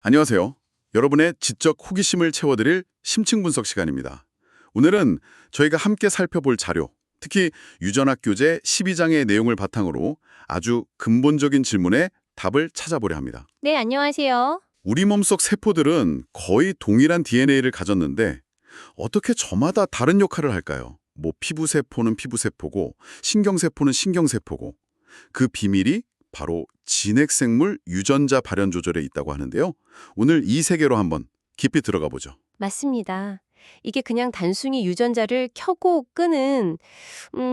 안녕하세요. 여러분의 지적 호기심을 채워드릴 심층 분석 시간입니다. 오늘은 저희가 함께 살펴볼 자료, 특히 유전학 교재 12장의 내용을 바탕으로 아주 근본적인 질문에 답을 찾아보려 합니다. 네, 안녕하세요. 우리 몸속 세포들은 거의 동일한 DNA를 가졌는데 어떻게 저마다 다른 역할을 할까요? 피부세포는 피부세포고 신경세포는 신경세포고 그 비밀이 바로 진핵생물 유전자 발현 조절에 있다고 하는데요. 오늘 이 세계로 한번 깊이 들어가 보죠. 맞습니다. 이게 그냥 단순히 유전자를 켜고 끄는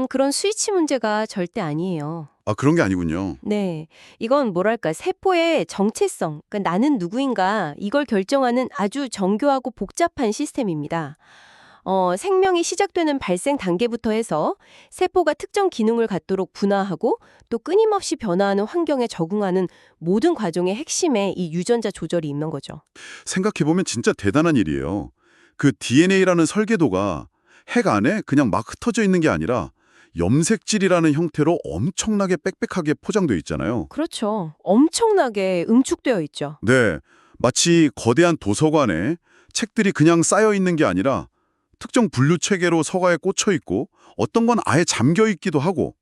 그런 스위치 문제가 절대 아니에요. 아, 그런 게 아니군요. 네, 이건 뭐랄까 세포의 정체성, 그러니까 나는 누구인가 이걸 결정하는 아주 정교하고 복잡한 시스템입니다. 생명이 시작되는 발생 단계부터 해서 세포가 특정 기능을 갖도록 분화하고 또 끊임없이 변화하는 환경에 적응하는 모든 과정의 핵심에 이 유전자 조절이 있는 거죠. 생각해보면 진짜 대단한 일이에요. 그 DNA라는 설계도가 핵 안에 그냥 막 흩어져 있는 게 아니라 염색질이라는 형태로 엄청나게 빽빽하게 포장되어 있잖아요. 그렇죠. 엄청나게 응축되어 있죠. 네, 마치 거대한 도서관에 책들이 그냥 쌓여 있는 게 아니라 특정 분류 체계로 서가에 꽂혀 있고 어떤 건 아예 잠겨 있기도 하고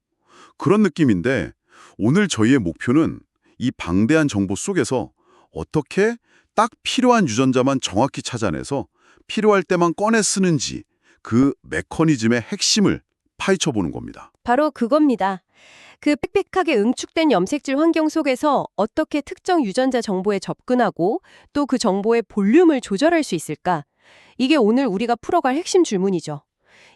그런 느낌인데 오늘 저희의 목표는 이 방대한 정보 속에서 어떻게 딱 필요한 유전자만 정확히 찾아내서 필요할 때만 꺼내 쓰는지 그 메커니즘의 핵심을 파헤쳐 보는 겁니다. 바로 그겁니다. 그 빽빽하게 응축된 염색질 환경 속에서 어떻게 특정 유전자 정보에 접근하고 또 그 정보의 볼륨을 조절할 수 있을까? 이게 오늘 우리가 풀어갈 핵심 질문이죠.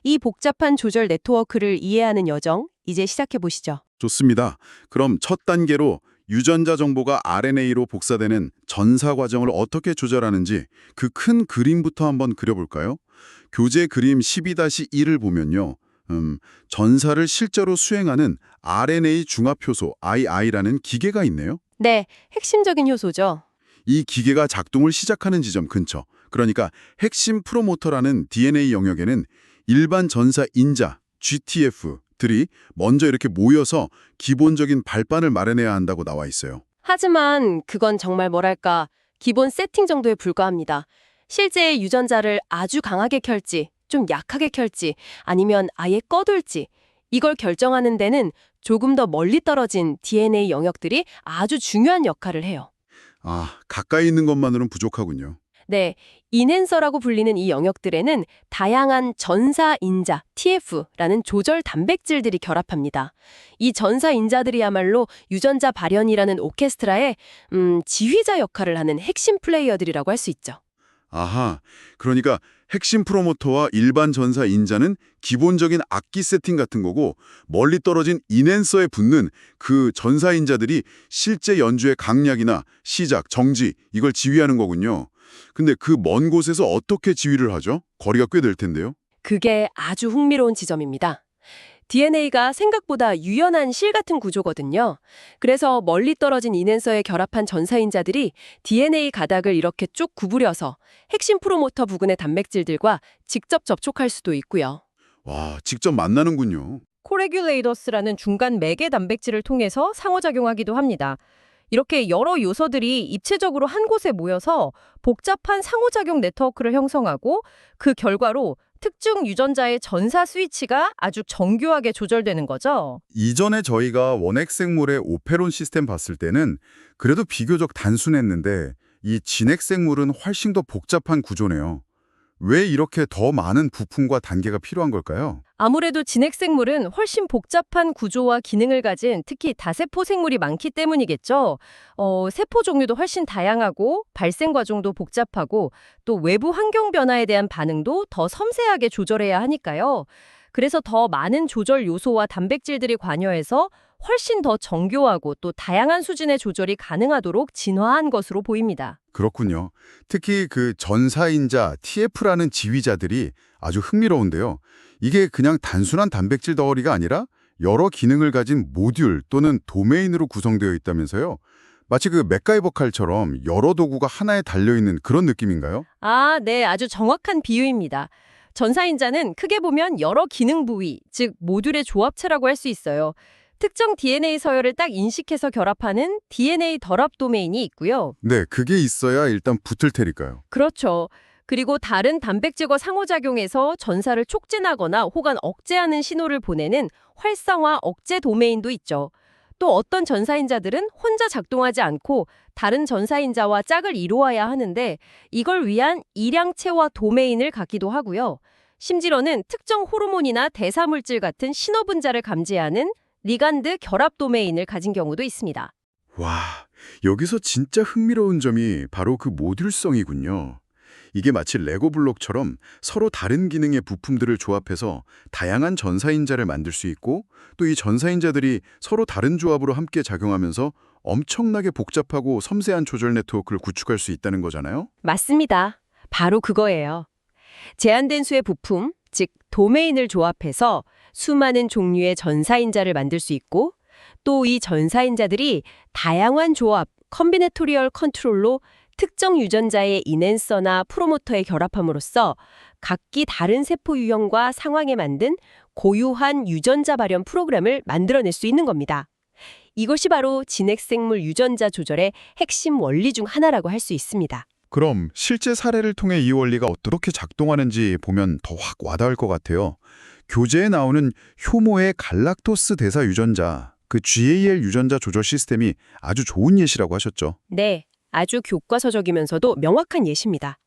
이 복잡한 조절 네트워크를 이해하는 여정, 이제 시작해 보시죠. 좋습니다. 그럼 첫 단계로 유전자 정보가 RNA로 복사되는 전사 과정을 어떻게 조절하는지 그 큰 그림부터 한번 그려볼까요? 교재 그림 12-1을 보면요. 전사를 실제로 수행하는 RNA 중합효소 II라는 기계가 있네요. 네, 핵심적인 효소죠. 이 기계가 작동을 시작하는 지점 근처, 그러니까 핵심 프로모터라는 DNA 영역에는 일반 전사 인자, GTF들이 먼저 이렇게 모여서 기본적인 발반을 마련해야 한다고 나와 있어요. 하지만 그건 정말 뭐랄까 기본 세팅 정도에 불과합니다. 실제 유전자를 아주 강하게 켤지 좀 약하게 켤지 아니면 아예 꺼둘지 이걸 결정하는 데는 조금 더 멀리 떨어진 DNA 영역들이 아주 중요한 역할을 해요. 아, 가까이 있는 것만으로는 부족하군요. 네, 인핸서라고 불리는 이 영역들에는 다양한 전사인자, TF라는 조절 단백질들이 결합합니다. 이 전사인자들이야말로 유전자 발현이라는 오케스트라의 지휘자 역할을 하는 핵심 플레이어들이라고 할 수 있죠. 아하, 그러니까 핵심 프로모터와 일반 전사 인자는 기본적인 악기 세팅 같은 거고 멀리 떨어진 인핸서에 붙는 그 전사 인자들이 실제 연주의 강약이나 시작, 정지 이걸 지휘하는 거군요. 근데 그 먼 곳에서 어떻게 지휘를 하죠? 거리가 꽤 될 텐데요. 그게 아주 흥미로운 지점입니다. DNA가 생각보다 유연한 실 같은 구조거든요. 그래서 멀리 떨어진 인핸서에 결합한 전사인자들이 DNA 가닥을 이렇게 쭉 구부려서 핵심 프로모터 부근의 단백질들과 직접 접촉할 수도 있고요. 와, 직접 만나는군요. 코레귤레이더스라는 중간 매개 단백질을 통해서 상호작용하기도 합니다. 이렇게 여러 요소들이 입체적으로 한 곳에 모여서 복잡한 상호작용 네트워크를 형성하고 그 결과로 특정 유전자의 전사 스위치가 아주 정교하게 조절되는 거죠. 이전에 저희가 원핵생물의 오페론 시스템 봤을 때는 그래도 비교적 단순했는데 이 진핵생물은 훨씬 더 복잡한 구조네요. 왜 이렇게 더 많은 부품과 단계가 필요한 걸까요? 아무래도 진핵생물은 훨씬 복잡한 구조와 기능을 가진 특히 다세포 생물이 많기 때문이겠죠. 세포 종류도 훨씬 다양하고 발생 과정도 복잡하고 또 외부 환경 변화에 대한 반응도 더 섬세하게 조절해야 하니까요. 그래서 더 많은 조절 요소와 단백질들이 관여해서 훨씬 더 정교하고 또 다양한 수준의 조절이 가능하도록 진화한 것으로 보입니다. 그렇군요. 특히 그 전사인자 TF라는 지휘자들이 아주 흥미로운데요. 이게 그냥 단순한 단백질 덩어리가 아니라 여러 기능을 가진 모듈 또는 도메인으로 구성되어 있다면서요. 마치 그 맥가이버 칼처럼 여러 도구가 하나에 달려있는 그런 느낌인가요? 아, 네, 아주 정확한 비유입니다. 전사인자는 크게 보면 여러 기능 부위, 즉 모듈의 조합체라고 할 수 있어요. 특정 DNA 서열을 딱 인식해서 결합하는 DNA 결합 도메인이 있고요. 네, 그게 있어야 일단 붙을 테니까요. 그렇죠. 그리고 다른 단백질과 상호작용해서 전사를 촉진하거나 혹은 억제하는 신호를 보내는 활성화 억제 도메인도 있죠. 또 어떤 전사인자들은 혼자 작동하지 않고 다른 전사인자와 짝을 이루어야 하는데 이걸 위한 일양체화 도메인을 갖기도 하고요. 심지어는 특정 호르몬이나 대사물질 같은 신호분자를 감지하는 리간드 결합 도메인을 가진 경우도 있습니다. 와, 여기서 진짜 흥미로운 점이 바로 그 모듈성이군요. 이게 마치 레고 블록처럼 서로 다른 기능의 부품들을 조합해서 다양한 전사인자를 만들 수 있고 또 이 전사인자들이 서로 다른 조합으로 함께 작용하면서 엄청나게 복잡하고 섬세한 조절 네트워크를 구축할 수 있다는 거잖아요. 맞습니다. 바로 그거예요. 제한된 수의 부품, 즉 도메인을 조합해서 수많은 종류의 전사인자를 만들 수 있고 또 이 전사인자들이 다양한 조합, 컴비네토리얼 컨트롤로 특정 유전자의 인핸서나 프로모터에 결합함으로써 각기 다른 세포 유형과 상황에 만든 고유한 유전자 발현 프로그램을 만들어낼 수 있는 겁니다. 이것이 바로 진핵생물 유전자 조절의 핵심 원리 중 하나라고 할 수 있습니다. 그럼 실제 사례를 통해 이 원리가 어떻게 작동하는지 보면 더 확 와닿을 것 같아요. 교재에 나오는 효모의 갈락토스 대사 유전자, 그 GAL 유전자 조절 시스템이 아주 좋은 예시라고 하셨죠. 네, 아주 교과서적이면서도 명확한 예시입니다.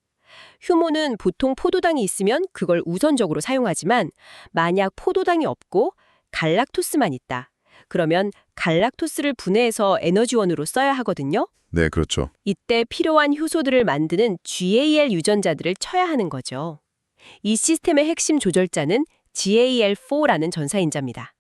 효모는 보통 포도당이 있으면 그걸 우선적으로 사용하지만 만약 포도당이 없고 갈락토스만 있다. 그러면 갈락토스를 분해해서 에너지원으로 써야 하거든요. 네, 그렇죠. 이때 필요한 효소들을 만드는 GAL 유전자들을 쳐야 하는 거죠. 이 시스템의 핵심 조절자는 GAL4라는 전사인자입니다.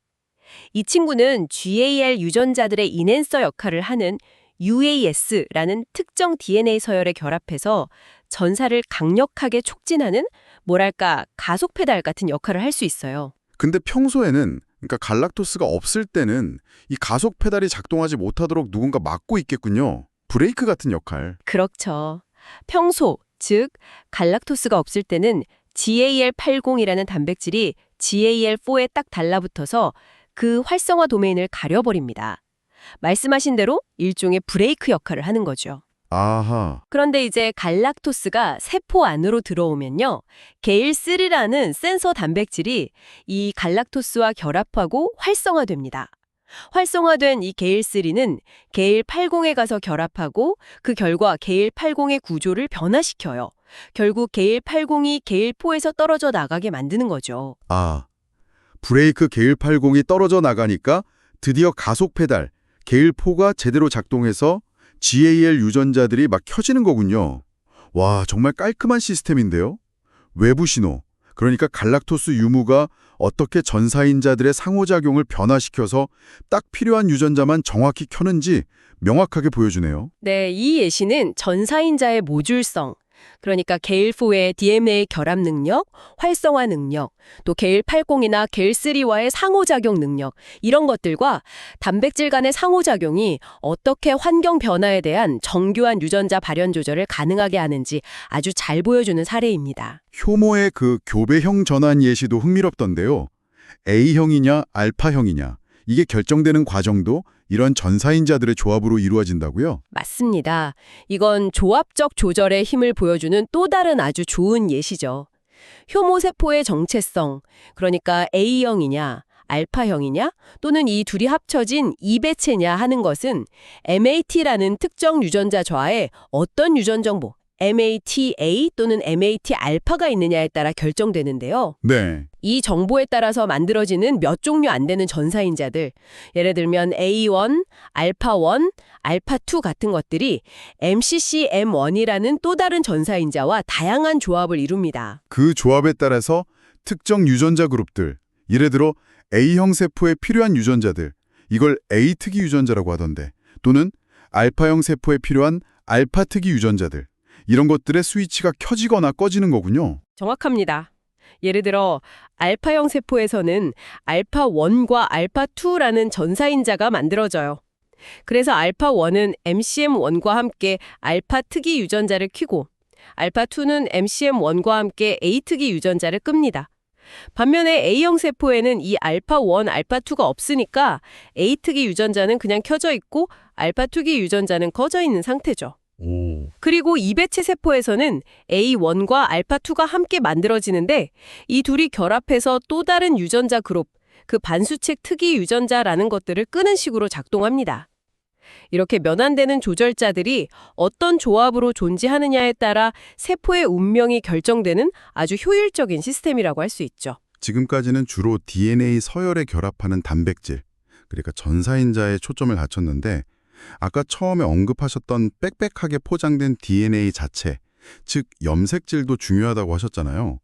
이 친구는 GAL 유전자들의 인핸서 역할을 하는 UAS라는 특정 DNA 서열에 결합해서 전사를 강력하게 촉진하는 뭐랄까 가속 페달 같은 역할을 할 수 있어요. 근데 평소에는 그러니까 갈락토스가 없을 때는 이 가속 페달이 작동하지 못하도록 누군가 막고 있겠군요. 브레이크 같은 역할. 그렇죠. 평소, 즉 갈락토스가 없을 때는 GAL80이라는 단백질이 GAL4에 딱 달라붙어서 그 활성화 도메인을 가려버립니다. 말씀하신 대로 일종의 브레이크 역할을 하는 거죠. 아하. 그런데 이제 갈락토스가 세포 안으로 들어오면요. 게일3라는 센서 단백질이 이 갈락토스와 결합하고 활성화됩니다. 활성화된 이 게일3는 게일80에 가서 결합하고 그 결과 게일80의 구조를 변화시켜요. 결국 게일80이 게일4에서 떨어져 나가게 만드는 거죠. 아. 브레이크 게일80이 떨어져 나가니까 드디어 가속 페달, 게일4가 제대로 작동해서 GAL 유전자들이 막 켜지는 거군요. 와, 정말 깔끔한 시스템인데요. 외부 신호, 그러니까 갈락토스 유무가 어떻게 전사인자들의 상호작용을 변화시켜서 딱 필요한 유전자만 정확히 켜는지 명확하게 보여주네요. 네, 이 예시는 전사인자의 모듈성, 그러니까 게일4의 DNA 결합 능력, 활성화 능력, 또 게일80이나 게일3와의 상호작용 능력, 이런 것들과 단백질 간의 상호작용이 어떻게 환경 변화에 대한 정교한 유전자 발현 조절을 가능하게 하는지 아주 잘 보여주는 사례입니다. 효모의 그 교배형 전환 예시도 흥미롭던데요. A형이냐 알파형이냐 이게 결정되는 과정도 이런 전사인자들의 조합으로 이루어진다고요? 맞습니다. 이건 조합적 조절의 힘을 보여주는 또 다른 아주 좋은 예시죠. 효모세포의 정체성, 그러니까 A형이냐, 알파형이냐, 또는 이 둘이 합쳐진 이배체냐 하는 것은 MAT라는 특정 유전자 좌에 어떤 유전 정보, MATA 또는 MAT-알파가 있느냐에 따라 결정되는데요. 네. 이 정보에 따라서 만들어지는 몇 종류 안 되는 전사인자들, 예를 들면 A1, 알파1, 알파2 같은 것들이 MCC-M1이라는 또 다른 전사인자와 다양한 조합을 이룹니다. 그 조합에 따라서 특정 유전자 그룹들, 예를 들어 A형 세포에 필요한 유전자들, 이걸 A특이 유전자라고 하던데, 또는 알파형 세포에 필요한 알파특이 유전자들, 이런 것들의 스위치가 켜지거나 꺼지는 거군요. 정확합니다. 예를 들어 알파형 세포에서는 알파1과 알파2라는 전사인자가 만들어져요. 그래서 알파1은 MCM1과 함께 알파특이 유전자를 켜고 알파2는 MCM1과 함께 A특이 유전자를 끕니다. 반면에 A형 세포에는 이 알파1, 알파2가 없으니까 A특이 유전자는 그냥 켜져 있고 알파2기 유전자는 꺼져 있는 상태죠. 오. 그리고 이배체 세포에서는 A1과 알파2가 함께 만들어지는데 이 둘이 결합해서 또 다른 유전자 그룹, 그 반수책 특이 유전자라는 것들을 끄는 식으로 작동합니다. 이렇게 면안되는 조절자들이 어떤 조합으로 존재하느냐에 따라 세포의 운명이 결정되는 아주 효율적인 시스템이라고 할 수 있죠. 지금까지는 주로 DNA 서열에 결합하는 단백질, 그러니까 전사인자에 초점을 갖췄는데 아까 처음에 언급하셨던 빽빽하게 포장된 DNA 자체, 즉 염색질도 중요하다고 하셨잖아요.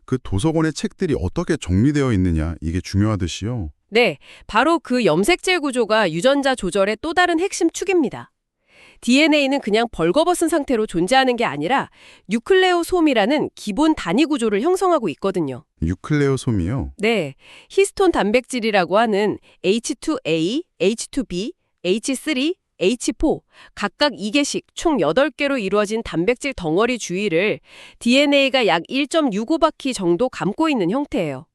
그 도서관의 책들이 어떻게 정리되어 있느냐, 이게 중요하듯이요. 네, 바로 그 염색질 구조가 유전자 조절의 또 다른 핵심 축입니다. DNA는 그냥 벌거벗은 상태로 존재하는 게 아니라 뉴클레오솜이라는 기본 단위 구조를 형성하고 있거든요. 유클레오솜이요? 네, 히스톤 단백질이라고 하는 H2A, H2B, H3, H4 각각 2개씩 총 8개로 이루어진 단백질 덩어리 주위를 DNA가 약 1.65바퀴 정도 감고 있는 형태예요.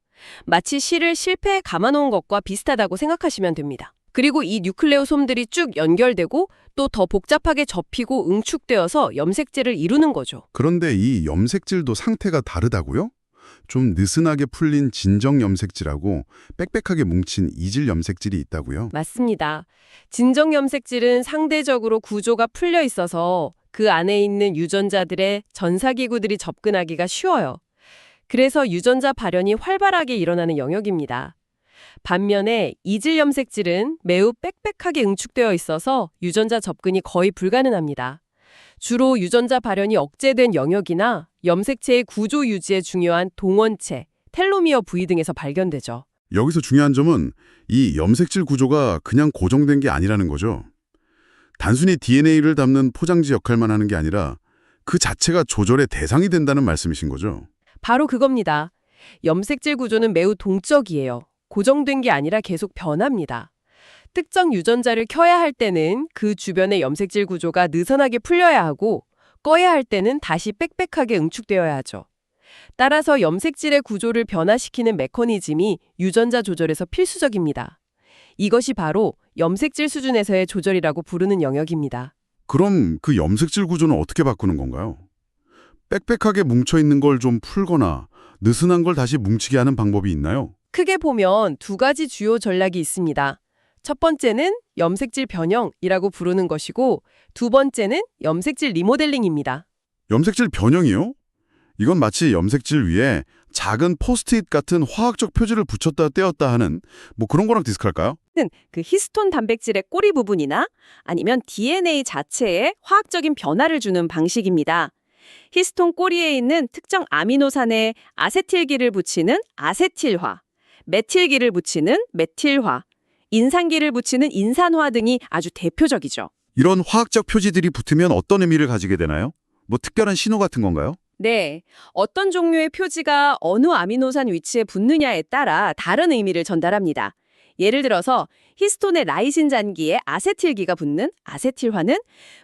마치 실을 실패에 감아놓은 것과 비슷하다고 생각하시면 됩니다. 그리고 이 뉴클레오솜들이 쭉 연결되고 또 더 복잡하게 접히고 응축되어서 염색질을 이루는 거죠. 그런데 이 염색질도 상태가 다르다고요? 좀 느슨하게 풀린 진정 염색질하고 빽빽하게 뭉친 이질 염색질이 있다고요? 맞습니다. 진정 염색질은 상대적으로 구조가 풀려 있어서 그 안에 있는 유전자들의 전사기구들이 접근하기가 쉬워요. 그래서 유전자 발현이 활발하게 일어나는 영역입니다. 반면에 이질 염색질은 매우 빽빽하게 응축되어 있어서 유전자 접근이 거의 불가능합니다. 주로 유전자 발현이 억제된 영역이나 염색체의 구조 유지에 중요한 동원체, 텔로미어 부위 등에서 발견되죠. 여기서 중요한 점은 이 염색질 구조가 그냥 고정된 게 아니라는 거죠. 단순히 DNA를 담는 포장지 역할만 하는 게 아니라 그 자체가 조절의 대상이 된다는 말씀이신 거죠. 바로 그겁니다. 염색질 구조는 매우 동적이에요. 고정된 게 아니라 계속 변합니다. 특정 유전자를 켜야 할 때는 그 주변의 염색질 구조가 느슨하게 풀려야 하고 꺼야 할 때는 다시 빽빽하게 응축되어야 하죠. 따라서 염색질의 구조를 변화시키는 메커니즘이 유전자 조절에서 필수적입니다. 이것이 바로 염색질 수준에서의 조절이라고 부르는 영역입니다. 그럼 그 염색질 구조는 어떻게 바꾸는 건가요? 빽빽하게 뭉쳐있는 걸 좀 풀거나 느슨한 걸 다시 뭉치게 하는 방법이 있나요? 크게 보면 두 가지 주요 전략이 있습니다. 첫 번째는 염색질 변형이라고 부르는 것이고 두 번째는 염색질 리모델링입니다. 염색질 변형이요? 이건 마치 염색질 위에 작은 포스트잇 같은 화학적 표지를 붙였다 떼었다 하는 뭐 그런 거랑 비슷할까요? 그 히스톤 단백질의 꼬리 부분이나 아니면 DNA 자체에 화학적인 변화를 주는 방식입니다. 히스톤 꼬리에 있는 특정 아미노산에 아세틸기를 붙이는 아세틸화, 메틸기를 붙이는 메틸화, 인산기를 붙이는 인산화 등이 아주 대표적이죠. 이런 화학적 표지들이 붙으면 어떤 의미를 가지게 되나요? 뭐 특별한 신호 같은 건가요? 네, 어떤 종류의 표지가 어느 아미노산 위치에 붙느냐에 따라 다른 의미를 전달합니다. 예를 들어서 히스톤의 라이신 잔기에 아세틸기가 붙는 아세틸화는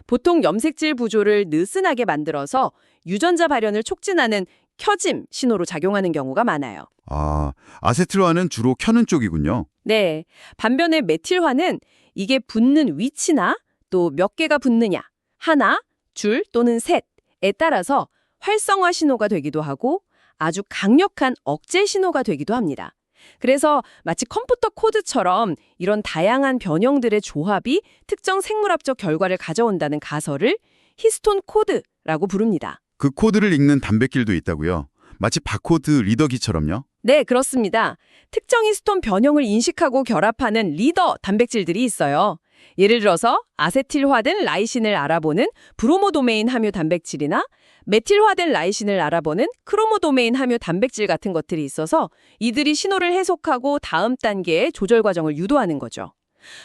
보통 염색질 구조를 느슨하게 만들어서 유전자 발현을 촉진하는 켜짐 신호로 작용하는 경우가 많아요. 아, 아세틸화는 주로 켜는 쪽이군요. 네, 반면에 메틸화는 이게 붙는 위치나 또 몇 개가 붙느냐, 하나, 줄 또는 셋에 따라서 활성화 신호가 되기도 하고 아주 강력한 억제 신호가 되기도 합니다. 그래서 마치 컴퓨터 코드처럼 이런 다양한 변형들의 조합이 특정 생물학적 결과를 가져온다는 가설을 히스톤 코드라고 부릅니다. 그 코드를 읽는 단백질도 있다고요? 마치 바코드 리더기처럼요? 네, 그렇습니다. 특정 히스톤 변형을 인식하고 결합하는 리더 단백질들이 있어요. 예를 들어서 아세틸화된 라이신을 알아보는 브로모도메인 함유 단백질이나 메틸화된 라이신을 알아보는 크로모도메인 함유 단백질 같은 것들이 있어서 이들이 신호를 해석하고 다음 단계의 조절 과정을 유도하는 거죠.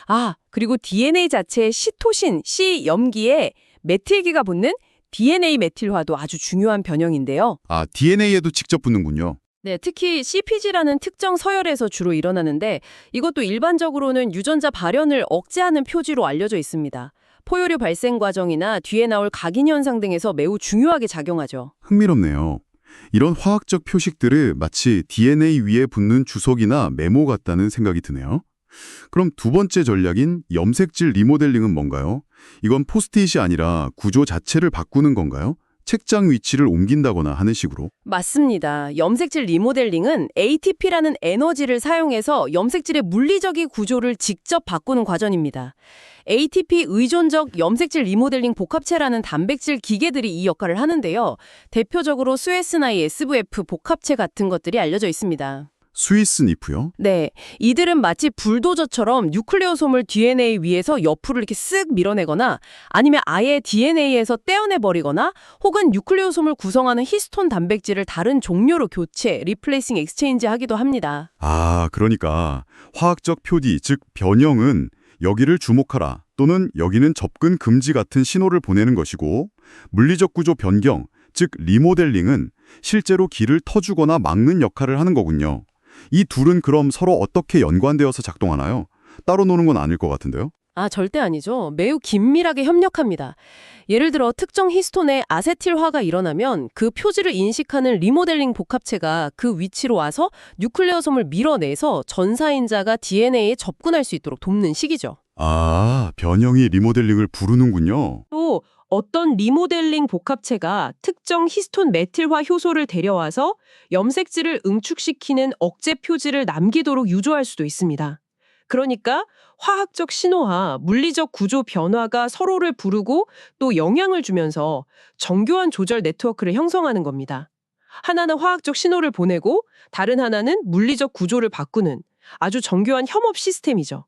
아, 그리고 DNA 자체의 시토신, C 염기에 메틸기가 붙는 DNA 메틸화도 아주 중요한 변형인데요. 아, DNA에도 직접 붙는군요. 네, 특히 CpG라는 특정 서열에서 주로 일어나는데 이것도 일반적으로는 유전자 발현을 억제하는 표지로 알려져 있습니다. 포유류 발생 과정이나 뒤에 나올 각인 현상 등에서 매우 중요하게 작용하죠. 흥미롭네요. 이런 화학적 표식들을 마치 DNA 위에 붙는 주석이나 메모 같다는 생각이 드네요. 그럼 두 번째 전략인 염색질 리모델링은 뭔가요? 이건 포스트잇이 아니라 구조 자체를 바꾸는 건가요? 책장 위치를 옮긴다거나 하는 식으로? 맞습니다. 염색질 리모델링은 ATP라는 에너지를 사용해서 염색질의 물리적인 구조를 직접 바꾸는 과정입니다. ATP 의존적 염색질 리모델링 복합체라는 단백질 기계들이 이 역할을 하는데요. 대표적으로 스웨스나이 SVF 복합체 같은 것들이 알려져 있습니다. 스위스 니프요? 네, 이들은 마치 불도저처럼 뉴클레오솜을 DNA 위에서 옆으로 이렇게 쓱 밀어내거나 아니면 아예 DNA에서 떼어내버리거나 혹은 뉴클레오솜을 구성하는 히스톤 단백질을 다른 종류로 교체, 리플레이싱 엑스체인지 하기도 합니다. 아, 그러니까 화학적 표디, 즉 변형은 여기를 주목하라 또는 여기는 접근 금지 같은 신호를 보내는 것이고 물리적 구조 변경, 즉 리모델링은 실제로 길을 터주거나 막는 역할을 하는 거군요. 이 둘은 그럼 서로 어떻게 연관되어서 작동하나요? 따로 노는 건 아닐 것 같은데요? 아, 절대 아니죠. 매우 긴밀하게 협력합니다. 예를 들어 특정 히스톤에 아세틸화가 일어나면 그 표지를 인식하는 리모델링 복합체가 그 위치로 와서 뉴클레오솜을 밀어내서 전사인자가 DNA에 접근할 수 있도록 돕는 식이죠. 아, 변형이 리모델링을 부르는군요. 또 어떤 리모델링 복합체가 특정 히스톤 메틸화 효소를 데려와서 염색질을 응축시키는 억제 표지를 남기도록 유도할 수도 있습니다. 그러니까 화학적 신호와 물리적 구조 변화가 서로를 부르고 또 영향을 주면서 정교한 조절 네트워크를 형성하는 겁니다. 하나는 화학적 신호를 보내고 다른 하나는 물리적 구조를 바꾸는 아주 정교한 협업 시스템이죠.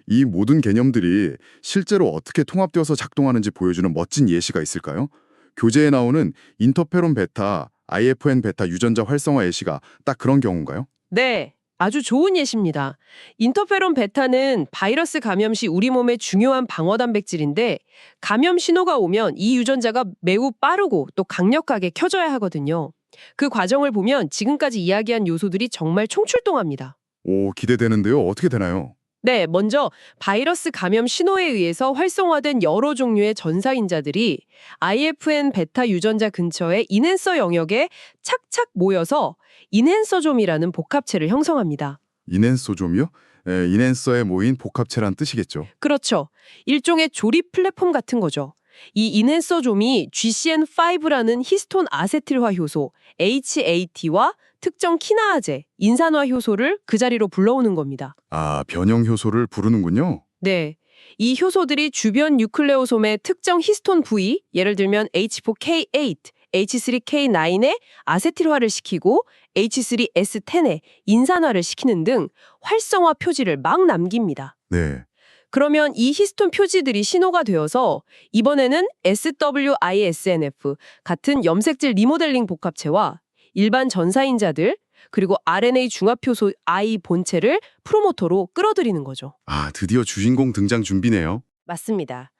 이 모든 개념들이 실제로 어떻게 통합되어서 작동하는지 보여주는 멋진 예시가 있을까요? 교재에 나오는 인터페론 베타, IFN 베타 유전자 활성화 예시가 딱 그런 경우인가요? 네, 아주 좋은 예시입니다. 인터페론 베타는 바이러스 감염 시 우리 몸의 중요한 방어 단백질인데 감염 신호가 오면 이 유전자가 매우 빠르고 또 강력하게 켜져야 하거든요. 그 과정을 보면 지금까지 이야기한 요소들이 정말 총출동합니다. 오, 기대되는데요. 어떻게 되나요? 네, 먼저 바이러스 감염 신호에 의해서 활성화된 여러 종류의 전사인자들이 IFN 베타 유전자 근처의 인핸서 영역에 착착 모여서 인핸서좀이라는 복합체를 형성합니다. 인핸소좀이요? 인핸서에 모인 복합체란 뜻이겠죠. 그렇죠. 일종의 조립 플랫폼 같은 거죠. 이 인핸서좀이 GCN5라는 히스톤 아세틸화 효소 HAT와 특정 키나아제, 인산화 효소를 그 자리로 불러오는 겁니다. 아, 변형 효소를 부르는군요. 네. 이 효소들이 주변 뉴클레오솜의 특정 히스톤 부위, 예를 들면 H4K8, H3K9에 아세틸화를 시키고 H3S10에 인산화를 시키는 등 활성화 표지를 막 남깁니다. 네. 그러면 이 히스톤 표지들이 신호가 되어서 이번에는 SWISNF 같은 염색질 리모델링 복합체와 일반 전사인자들 그리고 RNA 중합효소 I 본체를 프로모터로 끌어들이는 거죠. 아, 드디어 주인공 등장 준비네요. 맞습니다.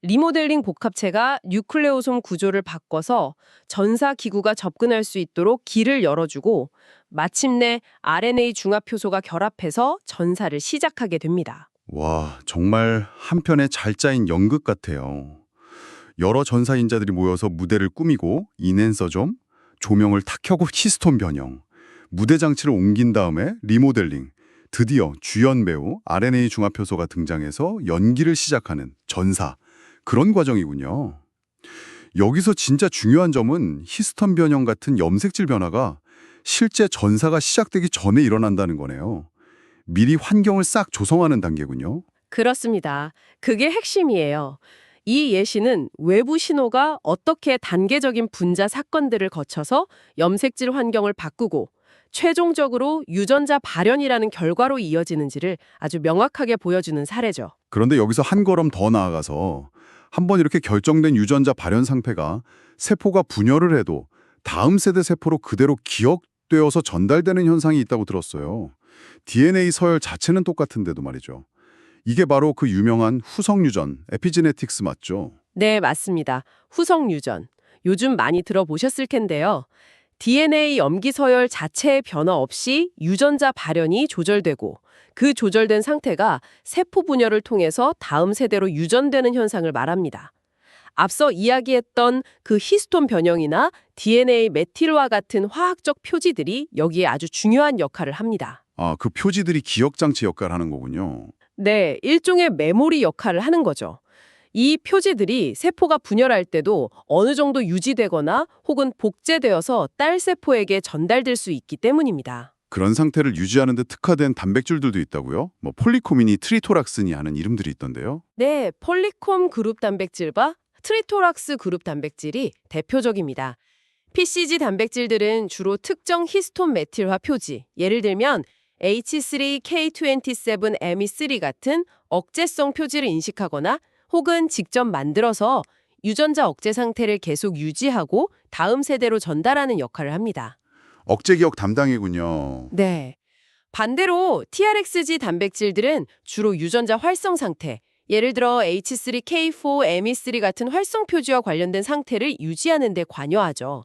리모델링 복합체가 뉴클레오솜 구조를 바꿔서 전사 기구가 접근할 수 있도록 길을 열어주고 마침내 RNA 중합효소가 결합해서 전사를 시작하게 됩니다. 와, 정말 한편의 잘 짜인 연극 같아요. 여러 전사인자들이 모여서 무대를 꾸미고 인핸서좀, 조명을 탁 켜고 히스톤 변형, 무대 장치를 옮긴 다음에 리모델링, 드디어 주연 배우 RNA 중합효소가 등장해서 연기를 시작하는 전사, 그런 과정이군요. 여기서 진짜 중요한 점은 히스톤 변형 같은 염색질 변화가 실제 전사가 시작되기 전에 일어난다는 거네요. 미리 환경을 싹 조성하는 단계군요. 그렇습니다. 그게 핵심이에요. 이 예시는 외부 신호가 어떻게 단계적인 분자 사건들을 거쳐서 염색질 환경을 바꾸고 최종적으로 유전자 발현이라는 결과로 이어지는지를 아주 명확하게 보여주는 사례죠. 그런데 여기서 한 걸음 더 나아가서 한번 이렇게 결정된 유전자 발현 상태가 세포가 분열을 해도 다음 세대 세포로 그대로 기억되어서 전달되는 현상이 있다고 들었어요. DNA 서열 자체는 똑같은데도 말이죠. 이게 바로 그 유명한 후성유전, 에피제네틱스 맞죠? 네, 맞습니다. 후성유전. 요즘 많이 들어보셨을 텐데요. DNA 염기 서열 자체의 변화 없이 유전자 발현이 조절되고 그 조절된 상태가 세포 분열을 통해서 다음 세대로 유전되는 현상을 말합니다. 앞서 이야기했던 그 히스톤 변형이나 DNA 메틸화 같은 화학적 표지들이 여기에 아주 중요한 역할을 합니다. 아, 그 표지들이 기억장치 역할을 하는 거군요. 네, 일종의 메모리 역할을 하는 거죠. 이 표지들이 세포가 분열할 때도 어느 정도 유지되거나 혹은 복제되어서 딸 세포에게 전달될 수 있기 때문입니다. 그런 상태를 유지하는 데 특화된 단백질들도 있다고요? 뭐 폴리코미니, 트리토락슨이 하는 이름들이 있던데요. 네, 폴리콤 그룹 단백질과 트리토락스 그룹 단백질이 대표적입니다. PCG 단백질들은 주로 특정 히스톤 메틸화 표지, 예를 들면 H3K27Me3 같은 억제성 표지를 인식하거나 혹은 직접 만들어서 유전자 억제 상태를 계속 유지하고 다음 세대로 전달하는 역할을 합니다. 억제 기억 담당이군요. 네. 반대로 TRXG 단백질들은 주로 유전자 활성 상태, 예를 들어 H3K4Me3 같은 활성 표지와 관련된 상태를 유지하는 데 관여하죠.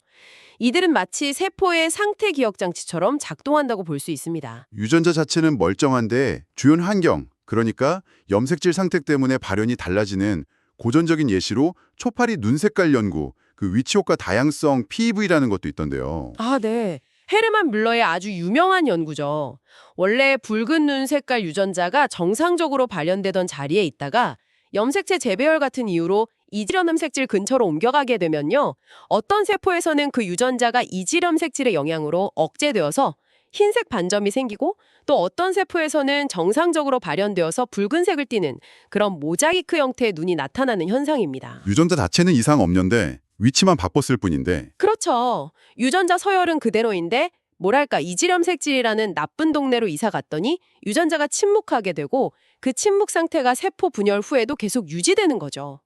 이들은 마치 세포의 상태 기억 장치처럼 작동한다고 볼 수 있습니다. 유전자 자체는 멀쩡한데 주요 환경, 그러니까 염색질 상태 때문에 발현이 달라지는 고전적인 예시로 초파리 눈 색깔 연구, 그 위치 효과 다양성 PEV라는 것도 있던데요. 아, 네. 헤르만 뮬러의 아주 유명한 연구죠. 원래 붉은 눈 색깔 유전자가 정상적으로 발현되던 자리에 있다가 염색체 재배열 같은 이유로 이질 염색질 근처로 옮겨가게 되면요. 어떤 세포에서는 그 유전자가 이질 염색질의 영향으로 억제되어서 흰색 반점이 생기고 또 어떤 세포에서는 정상적으로 발현되어서 붉은색을 띠는 그런 모자이크 형태의 눈이 나타나는 현상입니다. 유전자 자체는 이상 없는데 위치만 바꿨을 뿐인데 그렇죠. 유전자 서열은 그대로인데 뭐랄까 이질염색질이라는 나쁜 동네로 이사 갔더니 유전자가 침묵하게 되고 그 침묵 상태가 세포 분열 후에도 계속 유지되는 거죠.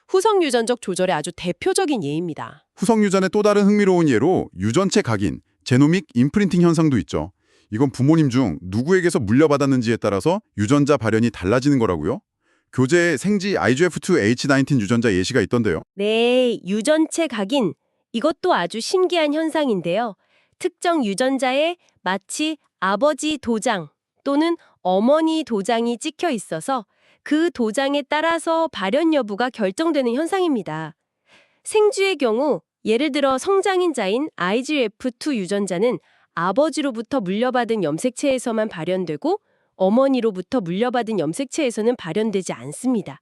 후성 유전적 조절의 아주 대표적인 예입니다. 후성 유전의 또 다른 흥미로운 예로 유전체 각인, 제노믹 임프린팅 현상도 있죠. 이건 부모님 중 누구에게서 물려받았는지에 따라서 유전자 발현이 달라지는 거라고요? 교재에 생지 IGF2H19 유전자 예시가 있던데요. 네, 유전체 각인. 이것도 아주 신기한 현상인데요. 특정 유전자에 마치 아버지 도장 또는 어머니 도장이 찍혀 있어서 그 도장에 따라서 발현 여부가 결정되는 현상입니다. 생쥐의 경우 예를 들어 성장인자인 IGF2 유전자는 아버지로부터 물려받은 염색체에서만 발현되고 어머니로부터 물려받은 염색체에서는 발현되지 않습니다.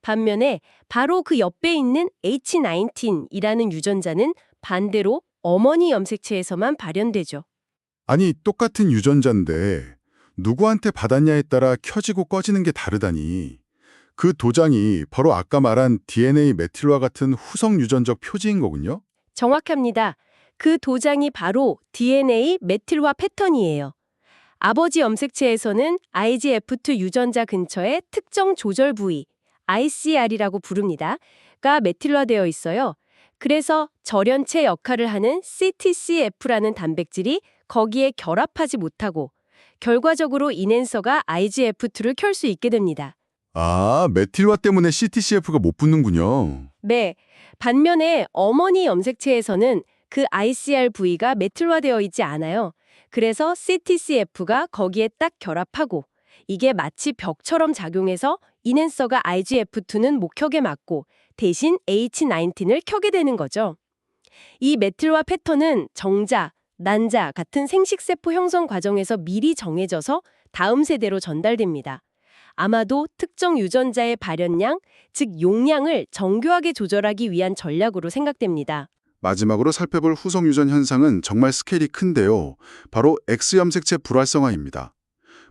반면에 바로 그 옆에 있는 H19이라는 유전자는 반대로 어머니 염색체에서만 발현되죠. 아니, 똑같은 유전자인데 누구한테 받았냐에 따라 켜지고 꺼지는 게 다르다니. 그 도장이 바로 아까 말한 DNA 메틸화 같은 후성 유전적 표지인 거군요? 정확합니다. 그 도장이 바로 DNA 메틸화 패턴이에요. 아버지 염색체에서는 IGF2 유전자 근처에 특정 조절 부위, ICR이라고 부릅니다. 가 메틸화되어 있어요. 그래서 절연체 역할을 하는 CTCF라는 단백질이 거기에 결합하지 못하고 결과적으로 인앤서가 IGF2를 켤 수 있게 됩니다. 아, 메틸화 때문에 CTCF가 못 붙는군요. 네, 반면에 어머니 염색체에서는 그 ICR 부위가 메틸화되어 있지 않아요. 그래서 CTCF가 거기에 딱 결합하고 이게 마치 벽처럼 작용해서 인앤서가 IGF2는 못 켜게 막고 대신 H19을 켜게 되는 거죠. 이 메틸화 패턴은 정자, 난자 같은 생식세포 형성 과정에서 미리 정해져서 다음 세대로 전달됩니다. 아마도 특정 유전자의 발현량, 즉 용량을 정교하게 조절하기 위한 전략으로 생각됩니다. 마지막으로 살펴볼 후성 유전 현상은 정말 스케일이 큰데요. 바로 X염색체 불활성화입니다.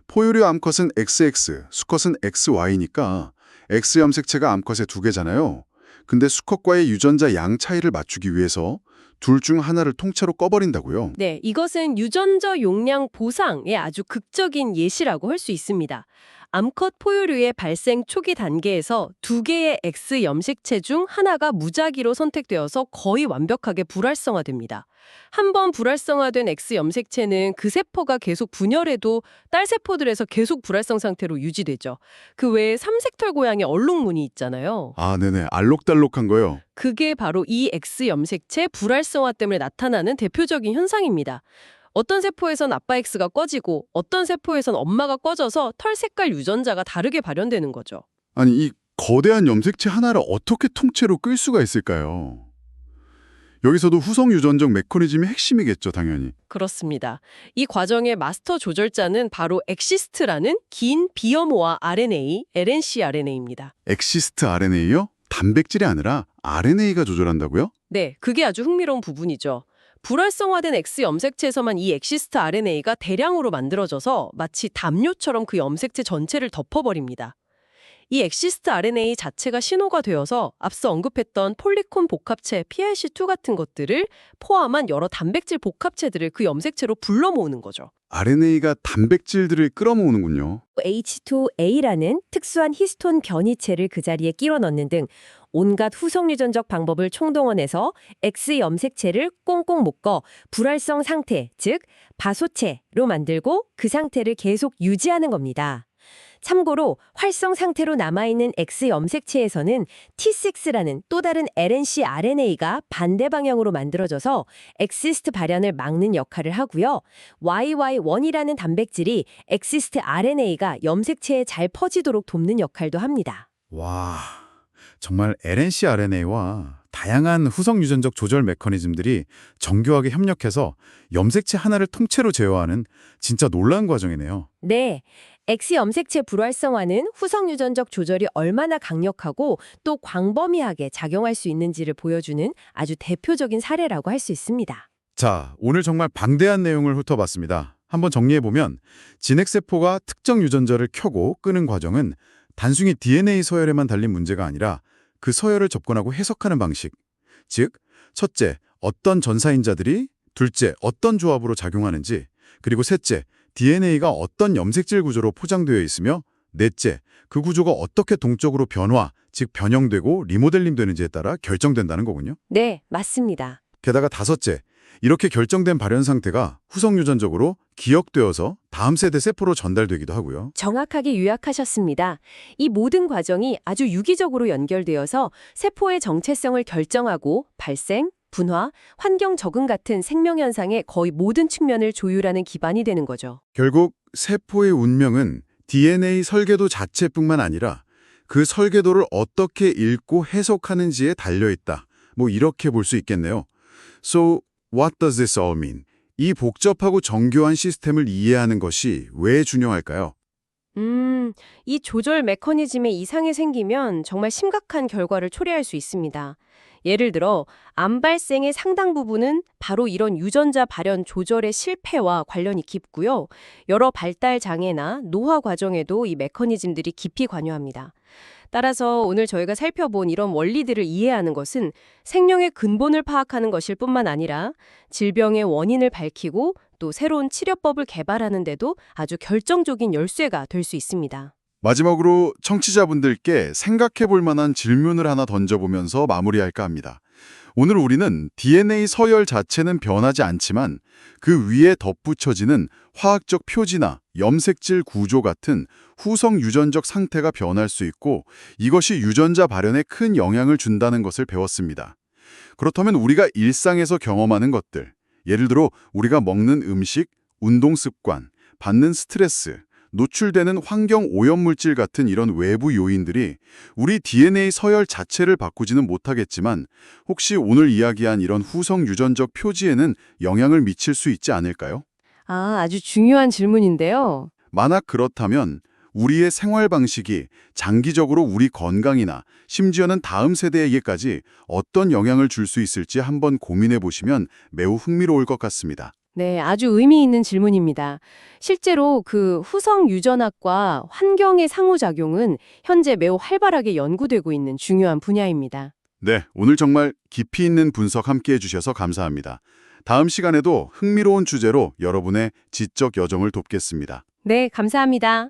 포유류 암컷은 XX, 수컷은 XY니까 X염색체가 암컷의 2개잖아요. 근데 수컷과의 유전자 양 차이를 맞추기 위해서 둘 중 하나를 통째로 꺼버린다고요. 네, 이것은 유전자 용량 보상의 아주 극적인 예시라고 할 수 있습니다. 암컷 포유류의 발생 초기 단계에서 2개의 X 염색체 중 하나가 무작위로 선택되어서 거의 완벽하게 불활성화됩니다. 한번 불활성화된 X 염색체는 그 세포가 계속 분열해도 딸 세포들에서 계속 불활성 상태로 유지되죠. 그 외에 삼색털 고양이 얼룩무늬 있잖아요. 아, 네네. 알록달록한 거요. 그게 바로 이 X 염색체 불활성화 때문에 나타나는 대표적인 현상입니다. 어떤 세포에선 아빠 X가 꺼지고 어떤 세포에선 엄마가 꺼져서 털 색깔 유전자가 다르게 발현되는 거죠. 아니, 이 거대한 염색체 하나를 어떻게 통째로 끌 수가 있을까요? 여기서도 후성 유전적 메커니즘이 핵심이겠죠, 당연히. 그렇습니다. 이 과정의 마스터 조절자는 바로 엑시스트라는 긴 비염호화 RNA, LNC-RNA입니다. 엑시스트 RNA요? 단백질이 아니라 RNA가 조절한다고요? 네, 그게 아주 흥미로운 부분이죠. 불활성화된 X 염색체에서만 이 엑시스트 RNA가 대량으로 만들어져서 마치 담요처럼 그 염색체 전체를 덮어버립니다. 이 엑시스트 RNA 자체가 신호가 되어서 앞서 언급했던 폴리콘 복합체 PIC2 같은 것들을 포함한 여러 단백질 복합체들을 그 염색체로 불러 모으는 거죠. RNA가 단백질들을 끌어모으는군요. H2A라는 특수한 히스톤 변이체를 그 자리에 끼워 넣는 등 온갖 후속 유전적 방법을 총동원해서 X 염색체를 꽁꽁 묶어 불활성 상태, 즉 바소체로 만들고 그 상태를 계속 유지하는 겁니다. 참고로 활성 상태로 남아있는 X 염색체에서는 T6라는 또 다른 LNC RNA가 반대 방향으로 만들어져서 엑시스트 발현을 막는 역할을 하고요. YY1이라는 단백질이 엑시스트 RNA가 염색체에 잘 퍼지도록 돕는 역할도 합니다. 와, 정말 LNC RNA와 다양한 후속 유전적 조절 메커니즘들이 정교하게 협력해서 염색체 하나를 통째로 제어하는 진짜 놀라운 과정이네요. 네. X 염색체 불활성화는 후속 유전적 조절이 얼마나 강력하고 또 광범위하게 작용할 수 있는지를 보여주는 아주 대표적인 사례라고 할 수 있습니다. 자, 오늘 정말 방대한 내용을 훑어봤습니다. 한번 정리해보면 진핵세포가 특정 유전자를 켜고 끄는 과정은 단순히 DNA 서열에만 달린 문제가 아니라 그 서열을 접근하고 해석하는 방식, 즉 첫째, 어떤 전사인자들이, 둘째, 어떤 조합으로 작용하는지, 그리고 셋째, DNA가 어떤 염색질 구조로 포장되어 있으며 넷째, 그 구조가 어떻게 동적으로 변화, 즉 변형되고 리모델링 되는지에 따라 결정된다는 거군요. 네, 맞습니다. 게다가 다섯째, 이렇게 결정된 발현 상태가 후속 유전적으로 기억되어서 다음 세대 세포로 전달되기도 하고요. 정확하게 요약하셨습니다. 이 모든 과정이 아주 유기적으로 연결되어서 세포의 정체성을 결정하고 발생, 분화, 환경 적응 같은 생명현상의 거의 모든 측면을 조율하는 기반이 되는 거죠. 결국 세포의 운명은 DNA 설계도 자체뿐만 아니라 그 설계도를 어떻게 읽고 해석하는지에 달려있다. 뭐 이렇게 볼 수 있겠네요. So, what does this all mean? 이 복잡하고 정교한 시스템을 이해하는 것이 왜 중요할까요? 이 조절 메커니즘에 이상이 생기면 정말 심각한 결과를 초래할 수 있습니다. 예를 들어 암 발생의 상당 부분은 바로 이런 유전자 발현 조절의 실패와 관련이 깊고요. 여러 발달 장애나 노화 과정에도 이 메커니즘들이 깊이 관여합니다. 따라서 오늘 저희가 살펴본 이런 원리들을 이해하는 것은 생명의 근본을 파악하는 것일 뿐만 아니라 질병의 원인을 밝히고 또 새로운 치료법을 개발하는 데도 아주 결정적인 열쇠가 될 수 있습니다. 마지막으로 청취자분들께 생각해 볼 만한 질문을 하나 던져보면서 마무리할까 합니다. 오늘 우리는 DNA 서열 자체는 변하지 않지만 그 위에 덧붙여지는 화학적 표지나 염색질 구조 같은 후속 유전적 상태가 변할 수 있고 이것이 유전자 발현에 큰 영향을 준다는 것을 배웠습니다. 그렇다면 우리가 일상에서 경험하는 것들, 예를 들어 우리가 먹는 음식, 운동 습관, 받는 스트레스, 노출되는 환경 오염물질 같은 이런 외부 요인들이 우리 DNA 서열 자체를 바꾸지는 못하겠지만 혹시 오늘 이야기한 이런 후속 유전적 표지에는 영향을 미칠 수 있지 않을까요? 아주 중요한 질문인데요. 만약 그렇다면 우리의 생활 방식이 장기적으로 우리 건강이나 심지어는 다음 세대에게까지 어떤 영향을 줄 수 있을지 한번 고민해 보시면 매우 흥미로울 것 같습니다. 네, 아주 의미 있는 질문입니다. 실제로 그 후속 유전학과 환경의 상호작용은 현재 매우 활발하게 연구되고 있는 중요한 분야입니다. 네, 오늘 정말 깊이 있는 분석 함께해 주셔서 감사합니다. 다음 시간에도 흥미로운 주제로 여러분의 지적 여정을 돕겠습니다. 네, 감사합니다.